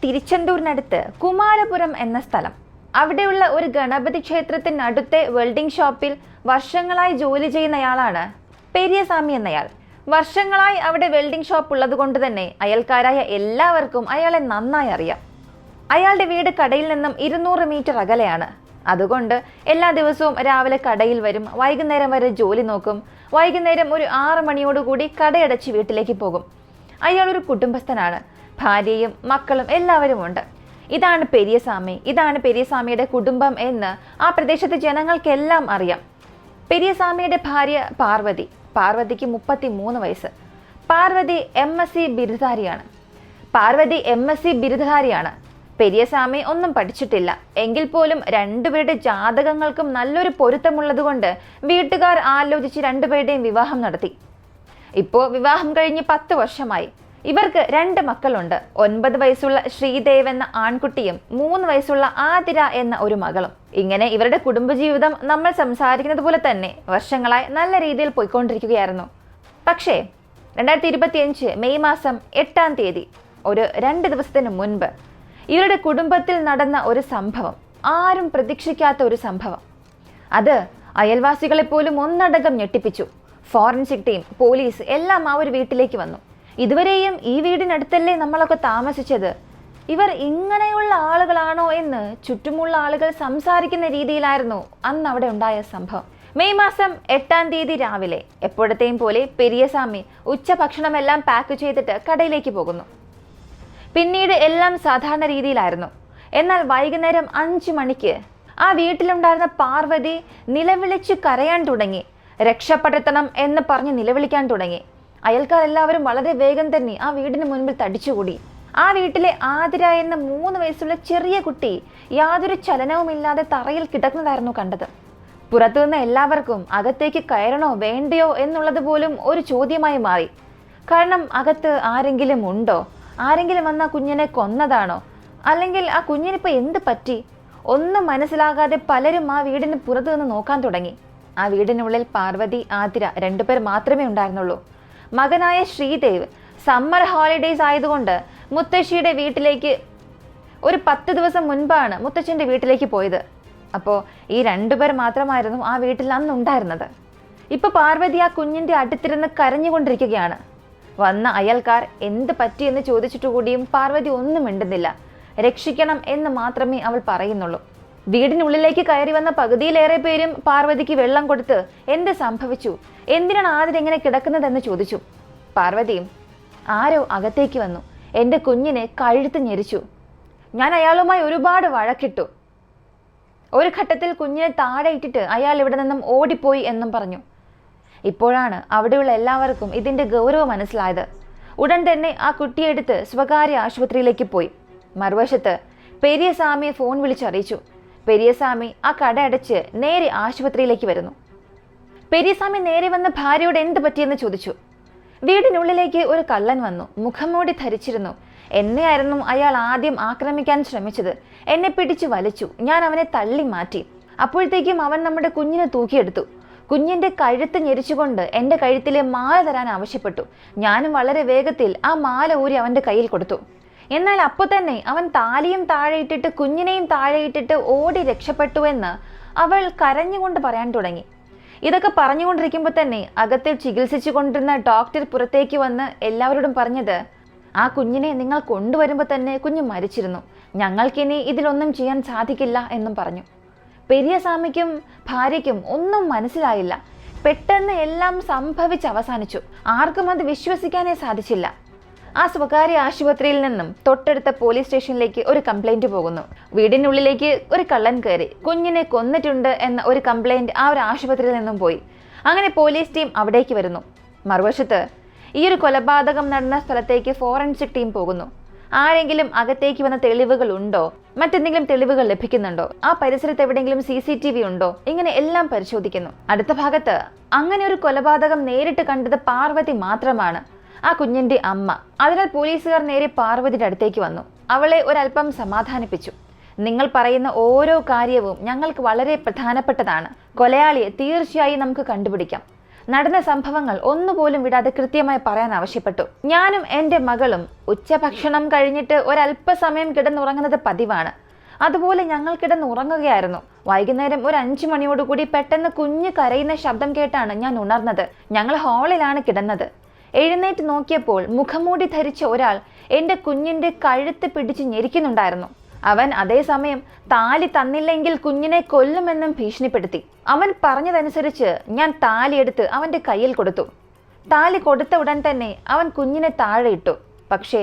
തിരുച്ചെന്തൂരിനടുത്ത് കുമാരപുരം എന്ന സ്ഥലം. അവിടെയുള്ള ഒരു ഗണപതി ക്ഷേത്രത്തിനടുത്തെ വെൽഡിംഗ് ഷോപ്പിൽ വർഷങ്ങളായി ജോലി ചെയ്യുന്നയാളാണ് പെരിയസ്വാമി എന്നയാൾ. വർഷങ്ങളായി അവിടെ വെൽഡിംഗ് ഷോപ്പ് ഉള്ളത് കൊണ്ട് തന്നെ അയൽക്കാരായ എല്ലാവർക്കും അയാളെ നന്നായി അറിയാം. അയാളുടെ വീട് കടയിൽ നിന്നും 200 മീറ്റർ അകലെയാണ്. അതുകൊണ്ട് എല്ലാ ദിവസവും രാവിലെ കടയിൽ വരും, വൈകുന്നേരം വരെ ജോലി നോക്കും. വൈകുന്നേരം ഒരു 6 മണിയോടുകൂടി കടയടച്ച് വീട്ടിലേക്ക് പോകും. അയാൾ ഒരു കുടുംബസ്ഥനാണ്. ഭാര്യയും മക്കളും എല്ലാവരും ഉണ്ട്. ഇതാണ് പെരിയസ്വാമിയുടെ കുടുംബം എന്ന് ആ പ്രദേശത്തെ ജനങ്ങൾക്കെല്ലാം അറിയാം. പെരിയസ്വാമിയുടെ ഭാര്യ പാർവതിക്ക് 33 വയസ്സ്. പാർവതി MSc ബിരുദധാരിയാണ്. പെരിയസ്വാമി ഒന്നും പഠിച്ചിട്ടില്ല. എങ്കിൽ പോലും രണ്ടുപേരുടെ ജാതകങ്ങൾക്കും നല്ലൊരു പൊരുത്തമുള്ളതുകൊണ്ട് വീട്ടുകാർ ആലോചിച്ച് രണ്ടുപേരുടെയും വിവാഹം നടത്തി. ഇപ്പോൾ വിവാഹം കഴിഞ്ഞ് 10 വർഷമായി. ഇവർക്ക് 2 മക്കളുണ്ട്. 9 വയസ്സുള്ള ശ്രീദേവ് എന്ന ആൺകുട്ടിയും 3 വയസ്സുള്ള ആതിര എന്ന ഒരു മകളും. ഇങ്ങനെ ഇവരുടെ കുടുംബജീവിതം നമ്മൾ സംസാരിക്കുന്നത് പോലെ തന്നെ വർഷങ്ങളായി നല്ല രീതിയിൽ പോയിക്കൊണ്ടിരിക്കുകയായിരുന്നു. പക്ഷേ 2025 മെയ് മാസം 8-ാം തീയതി ഒരു 2 ദിവസത്തിന് മുൻപ് ഇവരുടെ കുടുംബത്തിൽ നടന്ന ഒരു സംഭവം, ആരും പ്രതീക്ഷിക്കാത്ത ഒരു സംഭവം. അത് അയൽവാസികളെ പോലും ഒന്നടങ്കം ഞെട്ടിപ്പിച്ചു. ഫോറൻസിക് ടീം, പോലീസ് എല്ലാം ആ ഒരു വീട്ടിലേക്ക് വന്നു. ഇതുവരെയും ഈ വീടിനടുത്തല്ലേ നമ്മളൊക്കെ താമസിച്ചത്, ഇവർ ഇങ്ങനെയുള്ള ആളുകളാണോ എന്ന് ചുറ്റുമുള്ള ആളുകൾ സംസാരിക്കുന്ന രീതിയിലായിരുന്നു അന്ന് അവിടെ ഉണ്ടായ സംഭവം. മെയ് മാസം 8-ാം തീയതി രാവിലെ എപ്പോഴത്തെയും പോലെ പെരിയസ്വാമി ഉച്ചഭക്ഷണമെല്ലാം പാക്ക് ചെയ്തിട്ട് കടയിലേക്ക് പോകുന്നു. പിന്നീട് എല്ലാം സാധാരണ രീതിയിലായിരുന്നു. എന്നാൽ വൈകുന്നേരം 5 മണിക്ക് ആ വീട്ടിലുണ്ടായിരുന്ന പാർവതി നിലവിളിച്ച് കരയാൻ തുടങ്ങി. രക്ഷപ്പെടുത്തണം എന്ന് പറഞ്ഞ് നിലവിളിക്കാൻ തുടങ്ങി. അയൽക്കാരെല്ലാവരും വളരെ വേഗം തന്നെ ആ വീടിന് മുൻപിൽ തടിച്ചുകൂടി. ആ വീട്ടിലെ ആതിര എന്ന 3 വയസ്സുള്ള ചെറിയ കുട്ടി യാതൊരു ചലനവുമില്ലാതെ തറയിൽ കിടക്കുന്നതായിരുന്നു കണ്ടത്. പുറത്തുനിന്ന് എല്ലാവർക്കും അകത്തേക്ക് കയറണോ വേണ്ടയോ എന്നുള്ളത് പോലും ഒരു ചോദ്യമായി മാറി. കാരണം അകത്ത് ആരെങ്കിലും ഉണ്ടോ, ആരെങ്കിലും വന്ന കുഞ്ഞിനെ കൊന്നതാണോ, അല്ലെങ്കിൽ ആ കുഞ്ഞിനിപ്പോൾ എന്ത് പറ്റി, ഒന്നും മനസ്സിലാകാതെ പലരും ആ വീടിന് പുറത്തു നിന്ന് നോക്കാൻ തുടങ്ങി. ആ വീടിനുള്ളിൽ പാർവതി, ആതിര 2 പേർ മാത്രമേ ഉണ്ടായിരുന്നുള്ളൂ. മകനായ ശ്രീദേവ് സമ്മർ ഹോളിഡേയ്സ് ആയതുകൊണ്ട് മുത്തശ്ശിയുടെ വീട്ടിലേക്ക് ഒരു 10 ദിവസം മുൻപാണ് മുത്തച്ഛൻ്റെ വീട്ടിലേക്ക് പോയത്. അപ്പോൾ ഈ 2 പേർ മാത്രമായിരുന്നു ആ വീട്ടിൽ അന്ന് ഉണ്ടായിരുന്നത്. ഇപ്പോൾ പാർവതി ആ കുഞ്ഞിൻ്റെ അടുത്തിരുന്ന് കരഞ്ഞുകൊണ്ടിരിക്കുകയാണ്. വന്ന അയൽക്കാർ എന്ത് പറ്റിയെന്ന് ചോദിച്ചിട്ടു കൂടിയും പാർവതി ഒന്നും മിണ്ടുന്നില്ല. രക്ഷിക്കണം എന്ന് മാത്രമേ അവൾ പറയുന്നുള്ളൂ. വീടിനുള്ളിലേക്ക് കയറി വന്ന പകുതിയിലേറെ പേരും പാർവതിക്ക് വെള്ളം കൊടുത്ത് എന്ത് സംഭവിച്ചു, എന്തിനാണ് ആതിര ഇങ്ങനെ കിടക്കുന്നതെന്ന് ചോദിച്ചു. പാർവതിയും, ആരോ അകത്തേക്ക് വന്നു, എൻ്റെ കുഞ്ഞിനെ കഴുത്ത് ഞെരിച്ചു. ഞാൻ അയാളുമായി ഒരുപാട് വഴക്കിട്ടു. ഒരു ഘട്ടത്തിൽ കുഞ്ഞിനെ താഴെ ഇട്ടിട്ട് അയാൾ ഇവിടെ നിന്നും ഓടിപ്പോയി എന്നും പറഞ്ഞു. ഇപ്പോഴാണ് അവിടെയുള്ള എല്ലാവർക്കും ഇതിൻ്റെ ഗൗരവം മനസ്സിലായത്. ഉടൻ തന്നെ ആ കുട്ടിയെടുത്ത് സ്വകാര്യ ആശുപത്രിയിലേക്ക് പോയി. മറുവശത്ത് പെരിയസ്വാമിയെ ഫോൺ വിളിച്ചറിയിച്ചു. പെരിയസ്വാമി ആ കട അടച്ച് നേരെ ആശുപത്രിയിലേക്ക് വരുന്നു. പെരിയസ്വാമി നേരെ വന്ന് ഭാര്യയോട് എന്ത് പറ്റിയെന്ന് ചോദിച്ചു. വീടിനുള്ളിലേക്ക് ഒരു കള്ളൻ വന്നു. മുഖംമൂടി ധരിച്ചിരുന്നു. എന്നെയായിരുന്നു അയാൾ ആദ്യം ആക്രമിക്കാൻ ശ്രമിച്ചത്. എന്നെ പിടിച്ചു വലിച്ചു. ഞാൻ അവനെ തള്ളി മാറ്റി. അപ്പോഴത്തേക്കും അവൻ നമ്മുടെ കുഞ്ഞിനെ തൂക്കിയെടുത്തു. കുഞ്ഞിൻ്റെ കഴുത്ത് ഞെരിച്ചുകൊണ്ട് എൻ്റെ കഴുത്തിലെ മാല തരാൻ ആവശ്യപ്പെട്ടു. ഞാനും വളരെ വേഗത്തിൽ ആ മാല ഊരി അവൻ്റെ കയ്യിൽ കൊടുത്തു. എന്നാൽ അപ്പോൾ തന്നെ അവൻ താലിയും താഴെയിട്ടിട്ട് കുഞ്ഞിനെയും താഴെയിട്ടിട്ട് ഓടി രക്ഷപ്പെട്ടുവെന്ന് അവൾ കരഞ്ഞുകൊണ്ട് പറയാൻ തുടങ്ങി. ഇതൊക്കെ പറഞ്ഞുകൊണ്ടിരിക്കുമ്പോൾ തന്നെ അകത്തിൽ ചികിത്സിച്ചു കൊണ്ടിരുന്ന ഡോക്ടർ പുറത്തേക്ക് വന്ന് എല്ലാവരോടും പറഞ്ഞത്, ആ കുഞ്ഞിനെ നിങ്ങൾ കൊണ്ടുവരുമ്പോൾ തന്നെ കുഞ്ഞ് മരിച്ചിരുന്നു, ഞങ്ങൾക്കിനി ഇതിലൊന്നും ചെയ്യാൻ സാധിക്കില്ല എന്നും പറഞ്ഞു. പെരിയസ്വാമിക്കും ഭാര്യയ്ക്കും ഒന്നും മനസ്സിലായില്ല. പെട്ടെന്ന് എല്ലാം സംഭവിച്ചവസാനിച്ചു. ആർക്കും അത് വിശ്വസിക്കാനേ സാധിച്ചില്ല. ആ സ്വകാര്യ ആശുപത്രിയിൽ നിന്നും തൊട്ടടുത്ത പോലീസ് സ്റ്റേഷനിലേക്ക് ഒരു കംപ്ലൈന്റ് പോകുന്നു. വീടിനുള്ളിലേക്ക് ഒരു കള്ളൻ കയറി കുഞ്ഞിനെ കൊന്നിട്ടുണ്ട് എന്ന ഒരു കംപ്ലൈന്റ് ആ ഒരു ആശുപത്രിയിൽ നിന്നും പോയി. അങ്ങനെ പോലീസ് ടീം അവിടേക്ക് വരുന്നു. മറുവശത്ത് ഈ ഒരു കൊലപാതകം നടന്ന സ്ഥലത്തേക്ക് ഫോറൻസിക് ടീം പോകുന്നു. ആരെങ്കിലും അകത്തേക്ക് വന്ന തെളിവുകൾ ഉണ്ടോ, മറ്റെന്തെങ്കിലും തെളിവുകൾ ലഭിക്കുന്നുണ്ടോ, ആ പരിസരത്ത് എവിടെയെങ്കിലും CCTV ഉണ്ടോ, ഇങ്ങനെ എല്ലാം പരിശോധിക്കുന്നു. അടുത്ത ഭാഗത്ത് അങ്ങനെ ഒരു കൊലപാതകം നേരിട്ട് കണ്ടത് പാർവതി മാത്രമാണ്, ആ കുഞ്ഞിന്റെ അമ്മ. അതിനാൽ പോലീസുകാർ നേരെ പാർവതിയുടെ അടുത്തേക്ക് വന്നു. അവളെ ഒരല്പം സമാധാനിപ്പിച്ചു. നിങ്ങൾ പറയുന്ന ഓരോ കാര്യവും ഞങ്ങൾക്ക് വളരെ പ്രധാനപ്പെട്ടതാണ്. കൊലയാളിയെ തീർച്ചയായും നമുക്ക് കണ്ടുപിടിക്കാം. നടന്ന സംഭവങ്ങൾ ഒന്നുപോലും വിടാതെ കൃത്യമായി പറയാൻ ആവശ്യപ്പെട്ടു. ഞാനും എൻ്റെ മകളും ഉച്ചഭക്ഷണം കഴിഞ്ഞിട്ട് ഒരല്പസമയം കിടന്നുറങ്ങുന്നത് പതിവാണ്. അതുപോലെ ഞങ്ങൾ കിടന്നുറങ്ങുകയായിരുന്നു. വൈകുന്നേരം ഒരു 5 മണിയോടുകൂടി പെട്ടെന്ന് കുഞ്ഞ് കരയുന്ന ശബ്ദം കേട്ടാണ് ഞാൻ ഉണർന്നത്. ഞങ്ങൾ ഹാളിലാണ് കിടന്നത്. എഴുന്നേറ്റ് നോക്കിയപ്പോൾ മുഖംമൂടി ധരിച്ച ഒരാൾ എൻ്റെ കുഞ്ഞിൻ്റെ കഴുത്ത് പിടിച്ച് ഞെരിക്കുന്നുണ്ടായിരുന്നു. അവൻ അതേസമയം താലി തന്നില്ലെങ്കിൽ കുഞ്ഞിനെ കൊല്ലുമെന്നും ഭീഷണിപ്പെടുത്തി. അവൻ പറഞ്ഞതനുസരിച്ച് ഞാൻ താലിയെടുത്ത് അവൻ്റെ കയ്യിൽ കൊടുത്തു. താലി കൊടുത്ത ഉടൻ തന്നെ അവൻ കുഞ്ഞിനെ താഴെ ഇട്ടു. പക്ഷേ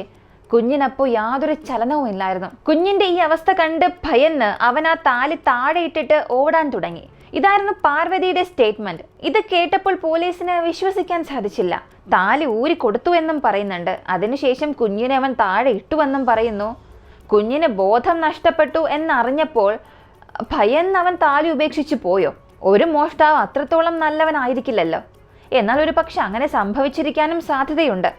കുഞ്ഞിനപ്പോൾ യാതൊരു ചലനവും ഇല്ലായിരുന്നു. കുഞ്ഞിന്റെ ഈ അവസ്ഥ കണ്ട് ഭയന്ന് അവൻ ആ താലി താഴെ ഇട്ടിട്ട് ഓടാൻ തുടങ്ങി. ഇതായിരുന്നു പാർവതിയുടെ സ്റ്റേറ്റ്മെന്റ്. ഇത് കേട്ടപ്പോൾ പോലീസിന് വിശ്വസിക്കാൻ സാധിച്ചില്ല. താലി ഊരി കൊടുത്തു എന്നും പറയുന്നുണ്ട്. അതിനുശേഷം കുഞ്ഞിനെ അവൻ താഴെ ഇട്ടുവെന്നും പറയുന്നു. കുഞ്ഞിന് ബോധം നഷ്ടപ്പെട്ടു എന്നറിഞ്ഞപ്പോൾ ഭയന്ന് അവൻ താലി ഉപേക്ഷിച്ചു പോയോ? ഒരു മോഷ്ടാവ് അത്രത്തോളം നല്ലവനായിരിക്കില്ലല്ലോ. എന്നാൽ ഒരു പക്ഷെ അങ്ങനെ സംഭവിച്ചിരിക്കാനും സാധ്യതയുണ്ട്.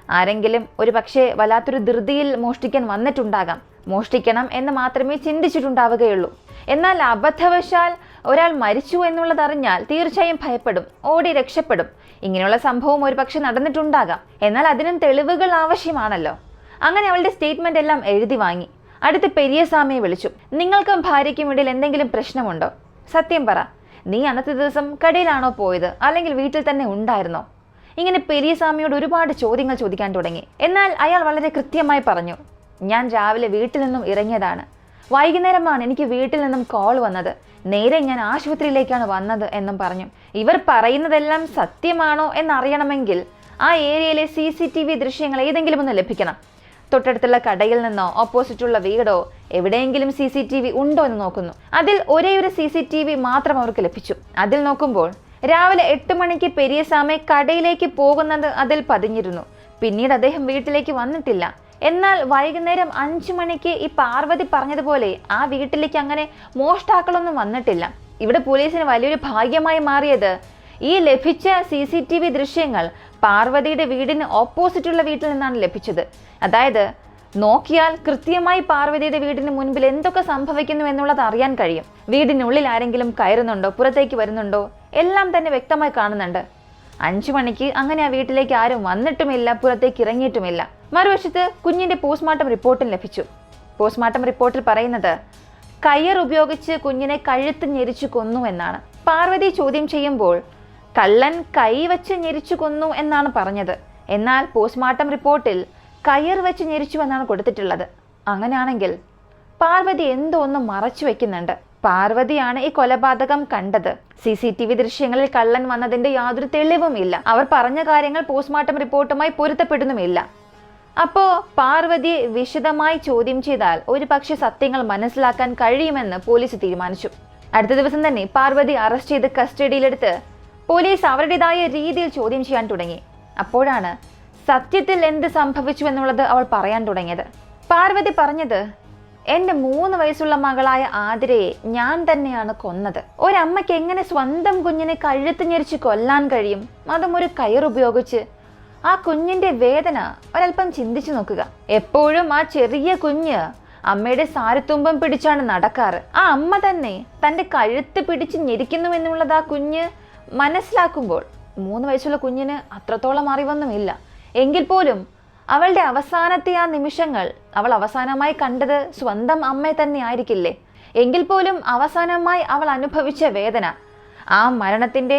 ആരെങ്കിലും ഒരു പക്ഷേ വല്ലാത്തൊരു ധൃതിയിൽ മോഷ്ടിക്കാൻ വന്നിട്ടുണ്ടാകാം. മോഷ്ടിക്കണം എന്ന് മാത്രമേ ചിന്തിച്ചിട്ടുണ്ടാവുകയുള്ളൂ. എന്നാൽ അബദ്ധവശാൽ ഒരാൾ മരിച്ചു എന്നുള്ളതറിഞ്ഞാൽ തീർച്ചയായും ഭയപ്പെടും, ഓടി രക്ഷപ്പെടും. ഇങ്ങനെയുള്ള സംഭവം ഒരു പക്ഷെ നടന്നിട്ടുണ്ടാകാം. എന്നാൽ അതിനും തെളിവുകൾ ആവശ്യമാണല്ലോ. അങ്ങനെ അവളുടെ സ്റ്റേറ്റ്മെന്റ് എല്ലാം എഴുതി വാങ്ങി. അടുത്ത് പെരിയസ്വാമിയെ വിളിച്ചു. നിങ്ങൾക്കും ഭാര്യയ്ക്കും ഇടയിൽ എന്തെങ്കിലും പ്രശ്നമുണ്ടോ? സത്യം പറ. നീ അന്നത്തെ ദിവസം കടയിലാണോ പോയത്, അല്ലെങ്കിൽ വീട്ടിൽ തന്നെ ഉണ്ടായിരുന്നോ? ഇങ്ങനെ പെരിയസ്വാമിയോട് ഒരുപാട് ചോദ്യങ്ങൾ ചോദിക്കാൻ തുടങ്ങി. എന്നാൽ അയാൾ വളരെ കൃത്യമായി പറഞ്ഞു, ഞാൻ രാവിലെ വീട്ടിൽ നിന്നും ഇറങ്ങിയതാണ്. വൈകുന്നേരമാണ് എനിക്ക് വീട്ടിൽ നിന്നും കോൾ വന്നത്. നേരെ ഞാൻ ആശുപത്രിയിലേക്കാണ് വന്നത് എന്നും പറഞ്ഞു. ഇവർ പറയുന്നതെല്ലാം സത്യമാണോ എന്നറിയണമെങ്കിൽ ആ ഏരിയയിലെ CCTV ദൃശ്യങ്ങൾ ഏതെങ്കിലും ഒന്ന് ലഭിക്കണം. തൊട്ടടുത്തുള്ള കടയിൽ നിന്നോ ഓപ്പോസിറ്റുള്ള വീടോ എവിടെയെങ്കിലും CCTV ഉണ്ടോ എന്ന് നോക്കുന്നു. അതിൽ ഒരേ ഒരു CCTV മാത്രം അവർക്ക് ലഭിച്ചു. അതിൽ നോക്കുമ്പോൾ രാവിലെ 8 മണിക്ക് പെരിയസ്വാമി കടയിലേക്ക് പോകുന്നത് അതിൽ പതിഞ്ഞിരുന്നു. പിന്നീട് അദ്ദേഹം വീട്ടിലേക്ക് വന്നിട്ടില്ല. എന്നാൽ വൈകുന്നേരം 5 മണിക്ക് ഈ പാർവതി പറഞ്ഞതുപോലെ ആ വീട്ടിലേക്ക് അങ്ങനെ മോഷ്ടാക്കളൊന്നും വന്നിട്ടില്ല. ഇവിടെ പോലീസിന് വലിയൊരു ഭാഗ്യമായി മാറിയത് ഈ ലഭിച്ച CCTV ദൃശ്യങ്ങൾ പാർവതിയുടെ വീടിന് ഓപ്പോസിറ്റുള്ള വീട്ടിൽ നിന്നാണ് ലഭിച്ചത്. അതായത് നോക്കിയാൽ കൃത്യമായി പാർവതിയുടെ വീടിന് മുൻപിൽ എന്തൊക്കെ സംഭവിക്കുന്നു എന്നുള്ളത് അറിയാൻ കഴിയും. വീടിനുള്ളിൽ ആരെങ്കിലും കയറുന്നുണ്ടോ, പുറത്തേക്ക് വരുന്നുണ്ടോ, എല്ലാം തന്നെ വ്യക്തമായി കാണുന്നുണ്ട്. 5 മണിക്ക് അങ്ങനെ ആ വീട്ടിലേക്ക് ആരും വന്നിട്ടുമില്ല, പുറത്തേക്ക് ഇറങ്ങിയിട്ടുമില്ല. മറുവശത്ത് കുഞ്ഞിന്റെ പോസ്റ്റ്മോർട്ടം റിപ്പോർട്ടും ലഭിച്ചു. പോസ്റ്റ്മോർട്ടം റിപ്പോർട്ടിൽ പറയുന്നത് കയർ ഉപയോഗിച്ച് കുഞ്ഞിനെ കഴുത്ത് ഞെരിച്ചു കൊന്നു എന്നാണ്. പാർവതി ചോദ്യം ചെയ്യുമ്പോൾ കള്ളൻ കൈ വെച്ച് ഞെരിച്ചു കൊന്നു എന്നാണ് പറഞ്ഞത്. എന്നാൽ പോസ്റ്റ്മോർട്ടം റിപ്പോർട്ടിൽ കയർ വെച്ച് ഞെരിച്ചു എന്നാണ് കൊടുത്തിട്ടുള്ളത്. അങ്ങനെയാണെങ്കിൽ പാർവതി എന്തോ ഒന്ന് മറച്ചു വെക്കുന്നുണ്ട്. പാർവതിയാണ് ഈ കൊലപാതകം കണ്ടത്. CCTV ദൃശ്യങ്ങളിൽ കള്ളൻ വന്നതിന്റെ യാതൊരു തെളിവും ഇല്ല. അവർ പറഞ്ഞ കാര്യങ്ങൾ പോസ്റ്റ്മോർട്ടം റിപ്പോർട്ടുമായി പൊരുത്തപ്പെടുന്നുമില്ല. അപ്പോ പാർവതിയെ വിശദമായി ചോദ്യം ചെയ്താൽ ഒരു പക്ഷേ സത്യങ്ങൾ മനസ്സിലാക്കാൻ കഴിയുമെന്ന് പോലീസ് തീരുമാനിച്ചു. അടുത്ത ദിവസം തന്നെ പാർവതി അറസ്റ്റ് ചെയ്ത് കസ്റ്റഡിയിലെടുത്ത് പോലീസ് അവരുടേതായ രീതിയിൽ ചോദ്യം ചെയ്യാൻ തുടങ്ങി. അപ്പോഴാണ് സത്യത്തിൽ എന്ത് സംഭവിച്ചു എന്നുള്ളത് അവൾ പറയാൻ തുടങ്ങിയത്. പാർവതി പറഞ്ഞത്, എൻ്റെ 3 വയസ്സുള്ള മകളായ ആതിരയെ ഞാൻ തന്നെയാണ് കൊന്നത്. ഒരമ്മയ്ക്ക് എങ്ങനെ സ്വന്തം കുഞ്ഞിനെ കഴുത്ത് ഞെരിച്ച് കൊല്ലാൻ കഴിയും, അതും ഒരു കയർ ഉപയോഗിച്ച്? ആ കുഞ്ഞിന്റെ വേദന ഒരല്പം ചിന്തിച്ചു നോക്കുക. എപ്പോഴും ആ ചെറിയ കുഞ്ഞ് അമ്മയുടെ സാരത്തുമ്പം പിടിച്ചാണ് നടക്കാറ്. ആ അമ്മ തന്നെ തൻ്റെ കഴുത്ത് പിടിച്ച് ഞെരിക്കുന്നു എന്നുള്ളത് ആ കുഞ്ഞ് മനസ്സിലാക്കുമ്പോൾ 3 വയസ്സുള്ള കുഞ്ഞിന് അത്രത്തോളം അറിവൊന്നുമില്ല. എങ്കിൽ പോലും അവളുടെ അവസാനത്തെ ആ നിമിഷങ്ങൾ അവൾ അവസാനമായി കണ്ടത് സ്വന്തം അമ്മയെ തന്നെ ആയിരിക്കില്ലേ? എങ്കിൽ പോലും അവസാനമായി അവൾ അനുഭവിച്ച വേദന, ആ മരണത്തിന്റെ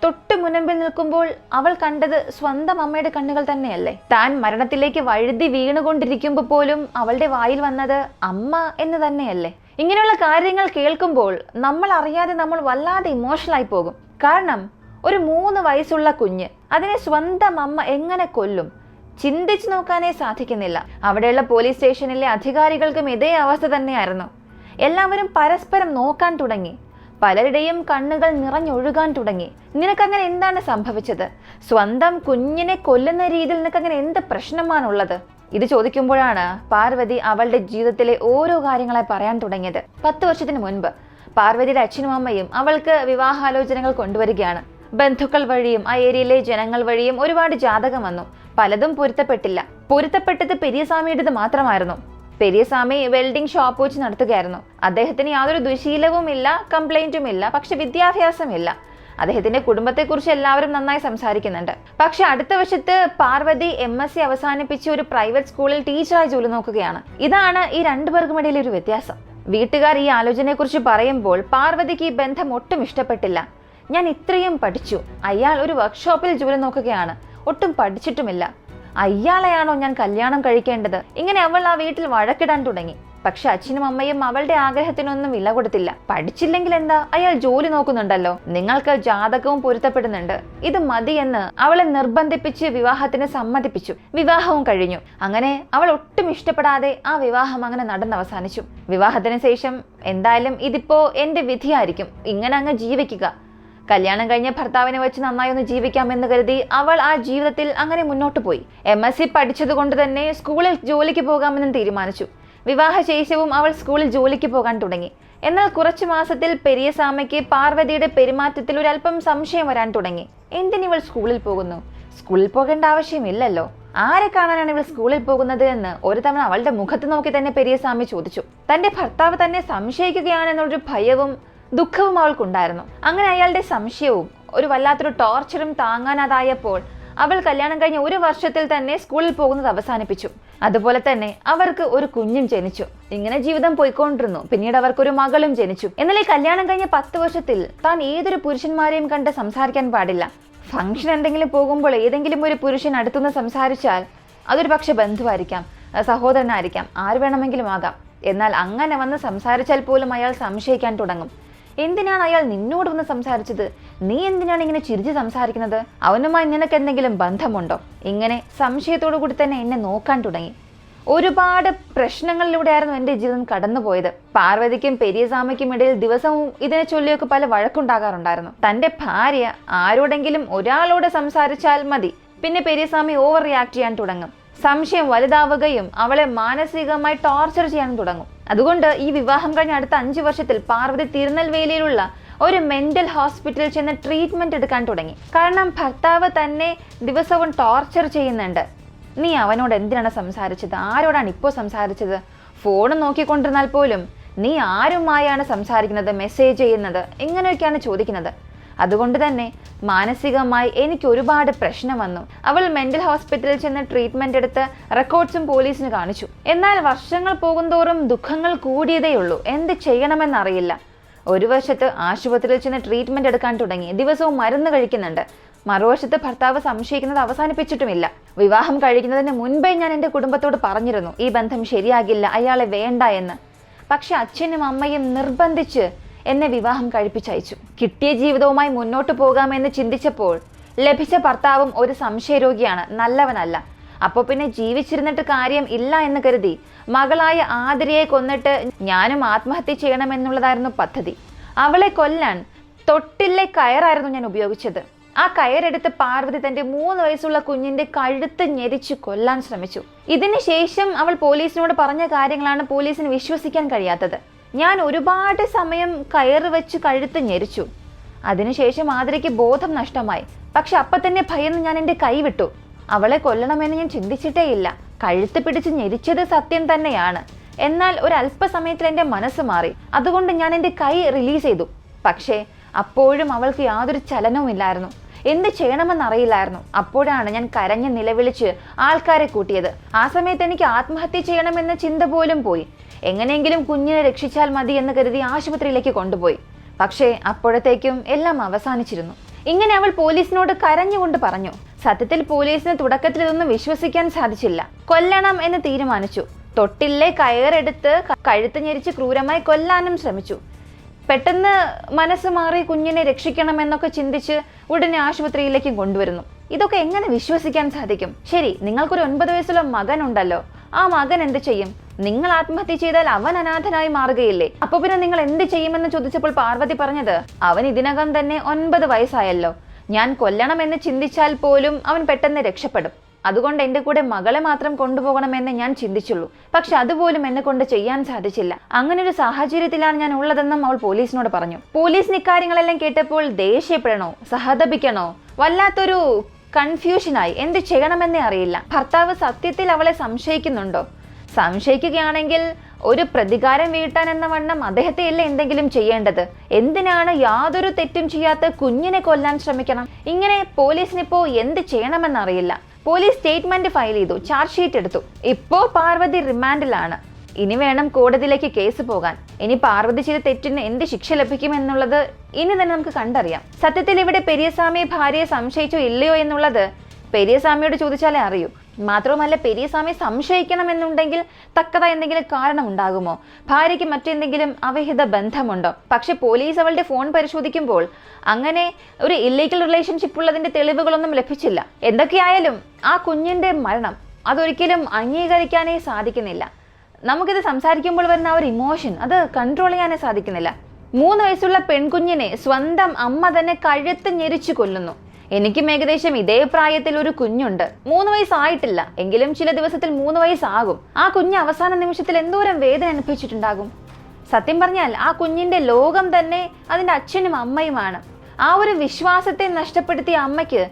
തൊട്ടു മുൻപിൽ നിൽക്കുമ്പോൾ അവൾ കണ്ടത് സ്വന്തം അമ്മയുടെ കണ്ണുകൾ തന്നെയല്ലേ? താൻ മരണത്തിലേക്ക് വഴുതി വീണുകൊണ്ടിരിക്കുമ്പോൾ പോലും അവളുടെ വായിൽ വന്നത് അമ്മ എന്ന് തന്നെയല്ലേ? ഇങ്ങനെയുള്ള കാര്യങ്ങൾ കേൾക്കുമ്പോൾ നമ്മൾ അറിയാതെ നമ്മൾ വല്ലാതെ ഇമോഷണലായി പോകും. കാരണം ഒരു 3 വയസ്സുള്ള കുഞ്ഞ്, അതിനെ സ്വന്തം അമ്മ എങ്ങനെ കൊല്ലും? ചിന്തിച്ചു നോക്കാനേ സാധിക്കുന്നില്ല. അവിടെയുള്ള പോലീസ് സ്റ്റേഷനിലെ അധികാരികൾക്കും ഇതേ അവസ്ഥ തന്നെയായിരുന്നു. എല്ലാവരും പരസ്പരം നോക്കാൻ തുടങ്ങി. പലരുടെയും കണ്ണുകൾ നിറഞ്ഞൊഴുകാൻ തുടങ്ങി. നിനക്കങ്ങനെ എന്താണ് സംഭവിച്ചത്? സ്വന്തം കുഞ്ഞിനെ കൊല്ലുന്ന രീതിയിൽ നിനക്കങ്ങനെ എന്ത് പ്രശ്നമാണുള്ളത്? ഇത് ചോദിക്കുമ്പോഴാണ് പാർവതി അവളുടെ ജീവിതത്തിലെ ഓരോ കാര്യങ്ങളെ പറയാൻ തുടങ്ങിയത്. 10 വർഷത്തിന് മുൻപ് പാർവതിയുടെ അച്ഛനും അമ്മയും അവൾക്ക് വിവാഹാലോചനകൾ കൊണ്ടുവരികയാണ്. ബന്ധുക്കൾ വഴിയും ആ ഏരിയയിലെ ജനങ്ങൾ വഴിയും ഒരുപാട് ജാതകം വന്നു. പലതും പൊരുത്തപ്പെട്ടില്ല. പൊരുത്തപ്പെട്ടത് പെരിയസ്വാമിയുടേത് മാത്രമായിരുന്നു. പെരിയസ്വാമി വെൽഡിംഗ് ഷോപ്പ് വെച്ച് നടത്തുകയായിരുന്നു. അദ്ദേഹത്തിന് യാതൊരു ദുശീലവും ഇല്ല, കംപ്ലൈന്റും ഇല്ല, പക്ഷെ വിദ്യാഭ്യാസമില്ല. അദ്ദേഹത്തിന്റെ കുടുംബത്തെക്കുറിച്ച് എല്ലാവരും നന്നായി സംസാരിക്കുന്നുണ്ട്. പക്ഷെ അടുത്ത വശത്ത് പാർവതി MSc അവസാനിപ്പിച്ച് ഒരു പ്രൈവറ്റ് സ്കൂളിൽ ടീച്ചറായി ജോലി നോക്കുകയാണ്. ഇതാണ് ഈ രണ്ടുപേർക്കുമിടയിലെ ഒരു വ്യത്യാസം. വീട്ടുകാർ ഈ ആലോചനയെക്കുറിച്ച് പറയുമ്പോൾ പാർവതിക്ക് ഈ ബന്ധം ഒട്ടും ഇഷ്ടപ്പെട്ടില്ല. ഞാൻ ഇത്രയും പഠിച്ചു, അയാൾ ഒരു വർക്ക്ഷോപ്പിൽ ജോലി നോക്കുകയാണ്, ഒട്ടും പഠിച്ചിട്ടുമില്ല, അയാളെയാണോ ഞാൻ കല്യാണം കഴിക്കേണ്ടത്? ഇങ്ങനെ അവൾ ആ വീട്ടിൽ വഴക്കിടാൻ തുടങ്ങി. പക്ഷെ അച്ഛനും അമ്മയും അവളുടെ ആഗ്രഹത്തിനൊന്നും വില കൊടുത്തില്ല. പഠിച്ചില്ലെങ്കിൽ എന്താ, അയാൾ ജോലി നോക്കുന്നുണ്ടല്ലോ, നിങ്ങൾക്ക് ജാതകവും പൊരുത്തപ്പെടുന്നുണ്ട്, ഇത് മതിയെന്ന് അവളെ നിർബന്ധിപ്പിച്ച് വിവാഹത്തിന് സമ്മതിപ്പിച്ചു. വിവാഹവും കഴിഞ്ഞു. അങ്ങനെ അവൾ ഒട്ടും ഇഷ്ടപ്പെടാതെ ആ വിവാഹം അങ്ങനെ നടന്നവസാനിച്ചു. വിവാഹത്തിന് ശേഷം എന്തായാലും ഇതിപ്പോ എന്റെ വിധിയായിരിക്കും, ഇങ്ങനെ അങ്ങ് ജീവിക്കുക, കല്യാണം കഴിഞ്ഞ ഭർത്താവിനെ വെച്ച് നന്നായി ഒന്ന് ജീവിക്കാമെന്ന് കരുതി അവൾ ആ ജീവിതത്തിൽ അങ്ങനെ മുന്നോട്ട് പോയി. MSc പഠിച്ചത് കൊണ്ട് തന്നെ സ്കൂളിൽ ജോലിക്ക് പോകാമെന്ന് തീരുമാനിച്ചു. വിവാഹശേഷവും അവൾ സ്കൂളിൽ ജോലിക്ക് പോകാൻ തുടങ്ങി. എന്നാൽ കുറച്ചു മാസത്തിൽ പെരിയസാമയ്ക്ക് പാർവതിയുടെ പെരുമാറ്റത്തിൽ ഒരല്പം സംശയം വരാൻ തുടങ്ങി. എന്തിനിവൾ സ്കൂളിൽ പോകുന്നു? സ്കൂളിൽ പോകേണ്ട ആവശ്യമില്ലല്ലോ, ആരെ കാണാനാണ് ഇവൾ സ്കൂളിൽ പോകുന്നത് എന്ന് ഒരു തവണ അവളുടെ മുഖത്ത് നോക്കി തന്നെ പെരിയസാമി ചോദിച്ചു. തന്റെ ഭർത്താവ് തന്നെ സംശയിക്കുകയാണെന്നുള്ളൊരു ഭയവും ദുഃഖവും അവൾക്കുണ്ടായിരുന്നു. അങ്ങനെ അയാളുടെ സംശയവും ഒരു വല്ലാത്തൊരു ടോർച്ചറും താങ്ങാനാതായപ്പോൾ അവൾ കല്യാണം കഴിഞ്ഞ ഒരു വർഷത്തിൽ തന്നെ സ്കൂളിൽ പോകുന്നത് അവസാനിപ്പിച്ചു. അതുപോലെ തന്നെ അവർക്ക് ഒരു കുഞ്ഞും ജനിച്ചു. ഇങ്ങനെ ജീവിതം പോയിക്കൊണ്ടിരുന്നു. പിന്നീട് അവർക്കൊരു മകളും ജനിച്ചു. എന്നാൽ ഈ കല്യാണം കഴിഞ്ഞ 10 വർഷത്തിൽ താൻ ഏതൊരു പുരുഷന്മാരെയും കണ്ട് സംസാരിക്കാൻ പാടില്ല. ഫംഗ്ഷൻ എന്തെങ്കിലും പോകുമ്പോൾ ഏതെങ്കിലും ഒരു പുരുഷൻ അടുത്തുനിന്ന് സംസാരിച്ചാൽ അതൊരു പക്ഷെ ബന്ധുവായിരിക്കാം, സഹോദരനായിരിക്കാം, ആര് വേണമെങ്കിലും ആകാം. എന്നാൽ അങ്ങനെ വന്ന് സംസാരിച്ചാൽ പോലും അയാൾ സംശയിക്കാൻ തുടങ്ങും. എന്തിനാണ് അയാൾ നിന്നോട് വന്ന് സംസാരിച്ചത്? നീ എന്തിനാണ് ഇങ്ങനെ ചിരിച്ച് സംസാരിക്കുന്നത്? അവനുമായി നിനക്ക് എന്തെങ്കിലും ബന്ധമുണ്ടോ? ഇങ്ങനെ സംശയത്തോടു കൂടി തന്നെ എന്നെ നോക്കാൻ തുടങ്ങി. ഒരുപാട് പ്രശ്നങ്ങളിലൂടെയായിരുന്നു എൻ്റെ ജീവിതം കടന്നുപോയത്. പാർവതിക്കും പെരിയസാമയ്ക്കും ഇടയിൽ ദിവസവും ഇതിനെ ചൊല്ലിയൊക്കെ പല വഴക്കുണ്ടാകാറുണ്ടായിരുന്നു. തന്റെ ഭാര്യ ആരോടെങ്കിലും ഒരാളോട് സംസാരിച്ചാൽ മതി, പിന്നെ പെരിയസാമി ഓവർ റിയാക്ട് ചെയ്യാൻ തുടങ്ങും. സംശയം വലുതാവുകയും അവളെ മാനസികമായി ടോർച്ചർ ചെയ്യാൻ തുടങ്ങും. അതുകൊണ്ട് ഈ വിവാഹം കഴിഞ്ഞ അടുത്ത 5 വർഷത്തിൽ പാർവതി തിരുനെൽവേലിയിലുള്ള ഒരു മെന്റൽ ഹോസ്പിറ്റലിൽ ചെന്ന് ട്രീറ്റ്മെന്റ് എടുക്കാൻ തുടങ്ങി. കാരണം ഭർത്താവ് തന്നെ ദിവസവും ടോർച്ചർ ചെയ്യുന്നുണ്ട്. നീ അവനോട് എന്തിനാണ് സംസാരിച്ചത്? ആരോടാണ് ഇപ്പോൾ സംസാരിച്ചത്? ഫോൺ നോക്കിക്കൊണ്ടിരുന്നാൽ പോലും നീ ആരുമായാണ് സംസാരിക്കുന്നത്, മെസ്സേജ് ചെയ്യുന്നത്, ഇങ്ങനെയൊക്കെയാണ് ചോദിക്കുന്നത്. അതുകൊണ്ട് തന്നെ മാനസികമായി എനിക്ക് ഒരുപാട് പ്രശ്നം വന്നു. അവൾ മെന്റൽ ഹോസ്പിറ്റലിൽ ചെന്ന് ട്രീറ്റ്മെന്റ് എടുത്ത് റെക്കോർഡ്സും പോലീസിന് കാണിച്ചു. എന്നാൽ വർഷങ്ങൾ പോകുന്തോറും ദുഃഖങ്ങൾ കൂടിയതേയുള്ളൂ. എന്ത് ചെയ്യണമെന്നറിയില്ല. ഒരു വശത്ത് ആശുപത്രിയിൽ ചെന്ന് ട്രീറ്റ്മെന്റ് എടുക്കാൻ തുടങ്ങി, ദിവസവും മരുന്ന് കഴിക്കുന്നുണ്ട്. മറുവശത്ത് ഭർത്താവ് സംശയിക്കുന്നത് അവസാനിപ്പിച്ചിട്ടുമില്ല. വിവാഹം കഴിക്കുന്നതിന് മുൻപേ ഞാൻ എൻ്റെ കുടുംബത്തോട് പറഞ്ഞിരുന്നു, ഈ ബന്ധം ശരിയാകില്ല, അയാളെ വേണ്ട എന്ന്. പക്ഷെ അച്ഛനും അമ്മയും നിർബന്ധിച്ച് എന്നെ വിവാഹം കഴിപ്പിച്ചയച്ചു. കിട്ടിയ ജീവിതവുമായി മുന്നോട്ട് പോകാമെന്ന് ചിന്തിച്ചപ്പോൾ ലഭിച്ച ഭർത്താവും ഒരു സംശയരോഗിയാണ്, നല്ലവനല്ല. അപ്പോൾ പിന്നെ ജീവിച്ചിരുന്നിട്ട് കാര്യം ഇല്ല എന്ന് കരുതി മകളായ ആതിരയെ കൊന്നിട്ട് ഞാനും ആത്മഹത്യ ചെയ്യണമെന്നുള്ളതായിരുന്നു പദ്ധതി. അവളെ കൊല്ലാൻ തൊട്ടിലെ കയറായിരുന്നു ഞാൻ ഉപയോഗിച്ചത്. ആ കയറെടുത്ത് പാർവതി തന്റെ 3 വയസ്സുള്ള കുഞ്ഞിന്റെ കഴുത്ത് ഞെരിച്ചു കൊല്ലാൻ ശ്രമിച്ചു. ഇതിന് ശേഷം അവൾ പോലീസിനോട് പറഞ്ഞ കാര്യങ്ങളാണ് പോലീസിന് വിശ്വസിക്കാൻ കഴിയാത്തത്. ഞാൻ ഒരുപാട് സമയം കയറ് വെച്ച് കഴുത്ത് ഞെരിച്ചു. അതിനുശേഷം ആതിരയ്ക്ക് ബോധം നഷ്ടമായി. പക്ഷെ അപ്പം തന്നെ ഭയന്ന് ഞാൻ എൻ്റെ കൈ വിട്ടു. അവളെ കൊല്ലണമെന്ന് ഞാൻ ചിന്തിച്ചിട്ടേയില്ല. കഴുത്ത് പിടിച്ച് ഞെരിച്ചത് സത്യം തന്നെയാണ്. എന്നാൽ ഒരല്പസമയത്തിൽ എൻ്റെ മനസ്സ് മാറി. അതുകൊണ്ട് ഞാൻ എൻ്റെ കൈ റിലീസ് ചെയ്തു. പക്ഷേ അപ്പോഴും അവൾക്ക് യാതൊരു ചലനവും ഇല്ലായിരുന്നു. എന്ത് ചെയ്യണമെന്നറിയില്ലായിരുന്നു. അപ്പോഴാണ് ഞാൻ കരഞ്ഞ് നിലവിളിച്ച് ആൾക്കാരെ കൂട്ടിയത്. ആ സമയത്ത് എനിക്ക് ആത്മഹത്യ ചെയ്യണമെന്ന ചിന്ത പോലും പോയി. എങ്ങനെയെങ്കിലും കുഞ്ഞിനെ രക്ഷിച്ചാൽ മതി എന്ന് കരുതി ആശുപത്രിയിലേക്ക് കൊണ്ടുപോയി. പക്ഷേ അപ്പോഴത്തേക്കും എല്ലാം അവസാനിച്ചിരുന്നു. ഇങ്ങനെ അവൾ പോലീസിനോട് കരഞ്ഞുകൊണ്ട് പറഞ്ഞു. സത്യത്തിൽ പോലീസിന് തുടക്കത്തിൽ ഇതൊന്നും വിശ്വസിക്കാൻ സാധിച്ചില്ല. കൊല്ലണം എന്ന് തീരുമാനിച്ചു. തൊട്ടിലെ കയറെടുത്ത് കഴുത്ത് ഞെരിച്ച് ക്രൂരമായി കൊല്ലാനും ശ്രമിച്ചു. പെട്ടെന്ന് മനസ്സ് മാറി കുഞ്ഞിനെ രക്ഷിക്കണമെന്നൊക്കെ ചിന്തിച്ച് ഉടനെ ആശുപത്രിയിലേക്കും കൊണ്ടുവരുന്നു. ഇതൊക്കെ എങ്ങനെ വിശ്വസിക്കാൻ സാധിക്കും? ശരി, നിങ്ങൾക്കൊരു 9 വയസ്സുള്ള മകൻ ഉണ്ടല്ലോ, ആ മകൻ എന്ത് ചെയ്യും? നിങ്ങൾ ആത്മഹത്യ ചെയ്താൽ അവൻ അനാഥനായി മാറുകയില്ലേ? അപ്പൊ പിന്നെ നിങ്ങൾ എന്ത് ചെയ്യുമെന്ന് ചോദിച്ചപ്പോൾ പാർവതി പറഞ്ഞത്, അവൻ ഇതിനകം തന്നെ 9 വയസ്സായല്ലോ, ഞാൻ കൊല്ലണമെന്ന് ചിന്തിച്ചാൽ പോലും അവൻ പെട്ടെന്ന് രക്ഷപ്പെടും. അതുകൊണ്ട് എൻ്റെ കൂടെ മകളെ മാത്രം കൊണ്ടുപോകണമെന്ന് ഞാൻ ചിന്തിച്ചുള്ളൂ. പക്ഷെ അതുപോലും എന്നെ കൊണ്ട് ചെയ്യാൻ സാധിച്ചില്ല. അങ്ങനെ ഒരു സാഹചര്യത്തിലാണ് ഞാൻ ഉള്ളതെന്നും അവൾ പോലീസിനോട് പറഞ്ഞു. പോലീസിന് ഇക്കാര്യങ്ങളെല്ലാം കേട്ടപ്പോൾ ദേഷ്യപ്പെടണോ സഹതപിക്കണോ വല്ലാത്തൊരു കൺഫ്യൂഷനായി. എന്ത് ചെയ്യണമെന്നേ അറിയില്ല. ഭർത്താവ് സത്യത്തിൽ അവളെ സംശയിക്കുന്നുണ്ടോ? സംശയിക്കുകയാണെങ്കിൽ ഒരു പ്രതികാരം വീട്ടാൻ എന്ന വണ്ണം അദ്ദേഹത്തെയല്ലേ എന്തെങ്കിലും ചെയ്യേണ്ടത്? എന്തിനാണ് യാതൊരു തെറ്റും ചെയ്യാത്ത കുഞ്ഞിനെ കൊല്ലാൻ ശ്രമിക്കണം? ഇങ്ങനെ പോലീസിനിപ്പോ എന്ത് ചെയ്യണമെന്നറിയില്ല. പോലീസ് സ്റ്റേറ്റ്മെന്റ് ഫയൽ ചെയ്തു, ചാർജ് ഷീറ്റ് എടുത്തു. ഇപ്പോ പാർവതി റിമാൻഡിലാണ്. ഇനി വേണം കോടതിയിലേക്ക് കേസ് പോകാൻ. ഇനി പാർവതി ചെയ്ത തെറ്റിന് എന്ത് ശിക്ഷ ലഭിക്കും എന്നുള്ളത് ഇനി തന്നെ നമുക്ക് കണ്ടറിയാം. സത്യത്തിൽ ഇവിടെ പെരിയസ്വാമി ഭാര്യയെ സംശയിച്ചോ ഇല്ലയോ എന്നുള്ളത് പെരിയസ്വാമിയോട് ചോദിച്ചാലേ അറിയൂ. മാത്രവുമല്ല, പെരിയസ്വാമി സംശയിക്കണമെന്നുണ്ടെങ്കിൽ തക്കതായ എന്തെങ്കിലും കാരണം ഉണ്ടാകുമോ? ഭാര്യയ്ക്ക് മറ്റെന്തെങ്കിലും അവിഹിത ബന്ധമുണ്ടോ? പക്ഷെ പോലീസ് അവളുടെ ഫോൺ പരിശോധിക്കുമ്പോൾ അങ്ങനെ ഒരു ഇല്ലീഗൽ റിലേഷൻഷിപ്പ് ഉള്ളതിന്റെ തെളിവുകളൊന്നും ലഭിച്ചില്ല. എന്തൊക്കെയായാലും ആ കുഞ്ഞിന്റെ മരണം അതൊരിക്കലും അംഗീകരിക്കാനേ സാധിക്കുന്നില്ല. നമുക്കിത് സംസാരിക്കുമ്പോൾ വരുന്ന ആ ഒരു ഇമോഷൻ അത് കൺട്രോൾ ചെയ്യാനേ സാധിക്കുന്നില്ല. 3 വയസ്സുള്ള പെൺകുഞ്ഞിനെ സ്വന്തം അമ്മ തന്നെ കഴുത്ത് ഞെരിച്ചു കൊല്ലുന്നു. എനിക്കും ഏകദേശം ഇതേ പ്രായത്തിൽ ഒരു കുഞ്ഞുണ്ട്. 3 വയസ്സായിട്ടില്ല, എങ്കിലും ചില ദിവസത്തിൽ 3 വയസ്സാകും. ആ കുഞ്ഞ് അവസാന നിമിഷത്തിൽ എന്തോരം വേദന അനുഭവിച്ചിട്ടുണ്ടാകും. സത്യം പറഞ്ഞാൽ ആ കുഞ്ഞിന്റെ ലോകം തന്നെ അതിന്റെ അച്ഛനും അമ്മയുമാണ്. ആ ഒരു വിശ്വാസത്തെ നഷ്ടപ്പെടുത്തിയ അമ്മയ്ക്ക്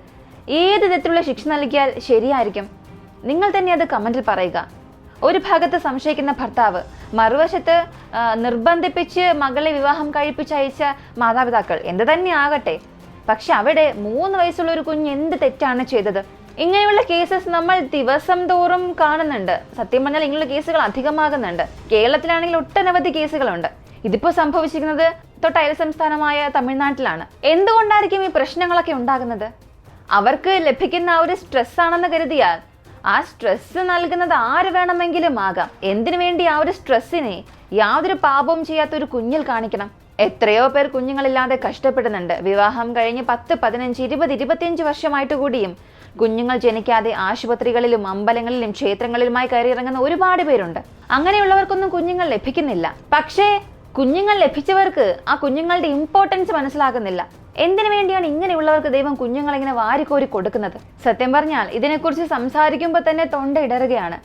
ഏത് തരത്തിലുള്ള ശിക്ഷ നൽകിയാൽ ശരിയായിരിക്കും? നിങ്ങൾ തന്നെ അത് കമന്റിൽ പറയുക. ഒരു ഭാഗത്ത് സംശയിക്കുന്ന ഭർത്താവ്, മറുവശത്ത് നിർബന്ധിപ്പിച്ച് മകളെ വിവാഹം കഴിപ്പിച്ചയച്ച മാതാപിതാക്കൾ. എന്ത് തന്നെ ആകട്ടെ, പക്ഷെ അവിടെ 3 വയസ്സുള്ള ഒരു കുഞ്ഞ് എന്ത് തെറ്റാണ് ചെയ്തത്? ഇങ്ങനെയുള്ള കേസസ് നമ്മൾ ദിവസം തോറും കാണുന്നുണ്ട്. സത്യം പറഞ്ഞാൽ ഇങ്ങനെയുള്ള കേസുകൾ അധികമാകുന്നുണ്ട്. കേരളത്തിലാണെങ്കിൽ ഒട്ടനവധി കേസുകളുണ്ട്. ഇതിപ്പോ സംഭവിച്ചിരിക്കുന്നത് തൊട്ടയൽ സംസ്ഥാനമായ തമിഴ്നാട്ടിലാണ്. എന്തുകൊണ്ടായിരിക്കും ഈ പ്രശ്നങ്ങളൊക്കെ ഉണ്ടാകുന്നത്? അവർക്ക് ലഭിക്കുന്ന ആ ഒരു സ്ട്രെസ് ആണെന്ന് കരുതിയാൽ ആ സ്ട്രെസ് നൽകുന്നത് ആര് വേണമെങ്കിലും ആകാം. എന്തിനു വേണ്ടി ആ ഒരു സ്ട്രെസ്സിനെ യാതൊരു പാപവും ചെയ്യാത്ത ഒരു കുഞ്ഞിൽ കാണിക്കണം? എത്രയോ പേർ കുഞ്ഞുങ്ങളില്ലാതെ കഷ്ടപ്പെടുന്നുണ്ട്. വിവാഹം കഴിഞ്ഞ് 10, 15, 20, 25 വർഷമായിട്ട് കൂടിയും കുഞ്ഞുങ്ങൾ ജനിക്കാതെ ആശുപത്രികളിലും അമ്പലങ്ങളിലും ക്ഷേത്രങ്ങളിലുമായി കയറിയിറങ്ങുന്ന ഒരുപാട് പേരുണ്ട്. അങ്ങനെയുള്ളവർക്കൊന്നും കുഞ്ഞുങ്ങൾ ലഭിക്കുന്നില്ല. പക്ഷേ കുഞ്ഞുങ്ങൾ ലഭിച്ചവർക്ക് ആ കുഞ്ഞുങ്ങളുടെ ഇമ്പോർട്ടൻസ് മനസ്സിലാകുന്നില്ല. എന്തിനു വേണ്ടിയാണ് ഇങ്ങനെയുള്ളവർക്ക് ദൈവം കുഞ്ഞുങ്ങളെ ഇങ്ങനെ വാരിക്കോരി കൊടുക്കുന്നത്? സത്യം പറഞ്ഞാൽ ഇതിനെക്കുറിച്ച് സംസാരിക്കുമ്പോൾ തന്നെ തൊണ്ട ഇടറുകയാണ്.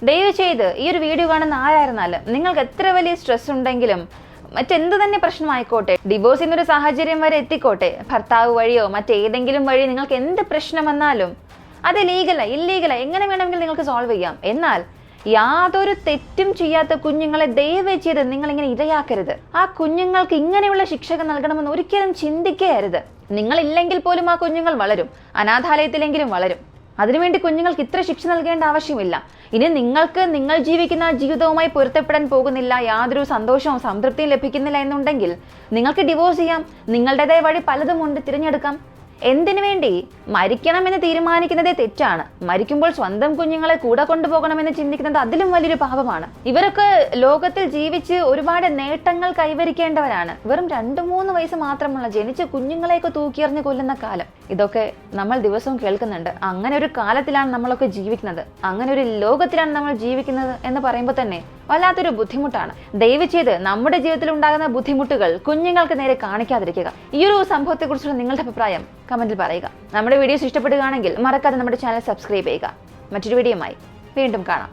ദയവ് ചെയ്ത് ഈ ഒരു വീഡിയോ കാണുന്ന ആരായിരുന്നാലും നിങ്ങൾക്ക് എത്ര വലിയ സ്ട്രെസ് ഉണ്ടെങ്കിലും മറ്റെന്ത് തന്നെ പ്രശ്നമായിക്കോട്ടെ, ഡിവോഴ്സ് എന്നൊരു സാഹചര്യം വരെ എത്തിക്കോട്ടെ, ഭർത്താവ് വഴിയോ മറ്റേതെങ്കിലും വഴി നിങ്ങൾക്ക് എന്ത് പ്രശ്നം വന്നാലും അത് ലീഗലാ ഇല്ലീഗലാ എങ്ങനെ വേണമെങ്കിലും നിങ്ങൾക്ക് സോൾവ് ചെയ്യാം. എന്നാൽ യാതൊരു തെറ്റും ചെയ്യാത്ത കുഞ്ഞുങ്ങളെ ദയവ് ചെയ്ത് നിങ്ങൾ ഇങ്ങനെ ഇരയാക്കരുത്. ആ കുഞ്ഞുങ്ങൾക്ക് ഇങ്ങനെയുള്ള ശിക്ഷകൾ നൽകണമെന്ന് ഒരിക്കലും ചിന്തിക്കരുത്. നിങ്ങളില്ലെങ്കിൽ പോലും ആ കുഞ്ഞുങ്ങൾ വളരും, അനാഥാലയത്തിലെങ്കിലും വളരും. അതിനുവേണ്ടി കുഞ്ഞുങ്ങൾക്ക് ഇത്ര ശിക്ഷ നൽകേണ്ട ആവശ്യമില്ല. ഇനി നിങ്ങൾക്ക് നിങ്ങൾ ജീവിക്കുന്ന ജീവിതവുമായി പൊരുത്തപ്പെടാൻ പോകുന്നില്ല, യാതൊരു സന്തോഷവും സംതൃപ്തിയും ലഭിക്കുന്നില്ല എന്നുണ്ടെങ്കിൽ നിങ്ങൾക്ക് ഡിവോഴ്സ് ചെയ്യാം. നിങ്ങളുടേതായ വഴി പലതും ഉണ്ട്, തിരഞ്ഞെടുക്കാം. എന്തിനു വേണ്ടി? മരിക്കണമെന്ന് തീരുമാനിക്കുന്നതേ തെറ്റാണ്. മരിക്കുമ്പോൾ സ്വന്തം കുഞ്ഞുങ്ങളെ കൂടെ കൊണ്ടുപോകണമെന്ന് ചിന്തിക്കുന്നത് അതിലും വലിയൊരു പാപമാണ്. ഇവരൊക്കെ ലോകത്തിൽ ജീവിച്ച് ഒരുപാട് നേട്ടങ്ങൾ കൈവരിക്കേണ്ടവരാണ്. വെറും 2-3 വയസ്സ് മാത്രമുള്ള ജനിച്ച കുഞ്ഞുങ്ങളെയൊക്കെ തൂക്കിയെറിഞ്ഞ് കൊല്ലുന്ന കാലം ഇതൊക്കെ നമ്മൾ ദിവസവും കേൾക്കുന്നുണ്ട്. അങ്ങനെ ഒരു കാലത്തിലാണ് നമ്മളൊക്കെ ജീവിക്കുന്നത്, അങ്ങനെ ഒരു ലോകത്തിലാണ് നമ്മൾ ജീവിക്കുന്നത് എന്ന് പറയുമ്പോൾ തന്നെ വല്ലാത്തൊരു ബുദ്ധിമുട്ടാണ്. ദയവ് ചെയ്ത് നമ്മുടെ ജീവിതത്തിൽ ഉണ്ടാകുന്ന ബുദ്ധിമുട്ടുകൾ കുഞ്ഞുങ്ങൾക്ക് നേരെ കാണിക്കാതിരിക്കുക. ഈ ഒരു സംഭവത്തെക്കുറിച്ചുള്ള നിങ്ങളുടെ അഭിപ്രായം കമന്റിൽ പറയുക. നമ്മുടെ വീഡിയോസ് ഇഷ്ടപ്പെടുകയാണെങ്കിൽ മറക്കാതെ നമ്മുടെ ചാനൽ സബ്സ്ക്രൈബ് ചെയ്യുക. മറ്റൊരു വീഡിയോയുമായി വീണ്ടും കാണാം.